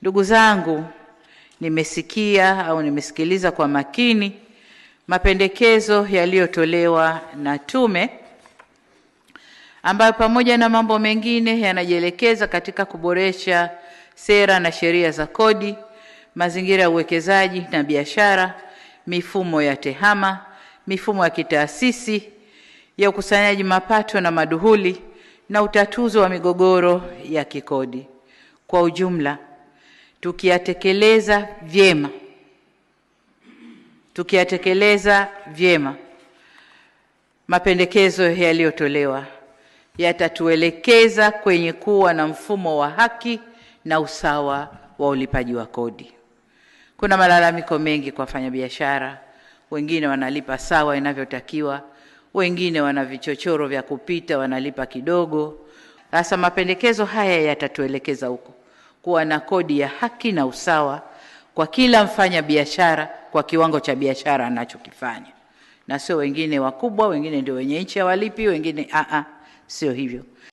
Ndugu zangu, nimesikiliza kwa makini mapendekezo yaliyotolewa na tume ambayo pamoja na mambo mengine yanajielekeza katika kuboresha sera na sheria za kodi, mazingira ya uwekezaji na biashara, mifumo ya tehama, mifumo ya kitaasisi ya ukusanyaji mapato na maduhuli na utatuzi wa migogoro ya kikodi. Kwa ujumla, tukiyatekeleza vyema mapendekezo yaliyotolewa, yatatuelekeza kwenye kuwa na mfumo wa haki na usawa wa ulipaji wa kodi. Kuna malalamiko mengi kwa wafanyabiashara, wengine wanalipa sawa inavyotakiwa, wengine wana vichochoro vya kupita wanalipa kidogo. Sasa mapendekezo haya yatatuelekeza huko kuwa na kodi ya haki na usawa kwa kila mfanya biashara kwa kiwango cha biashara anachokifanya, na sio wengine wakubwa, wengine ndio wenye nchi hawalipi, wengine sio hivyo.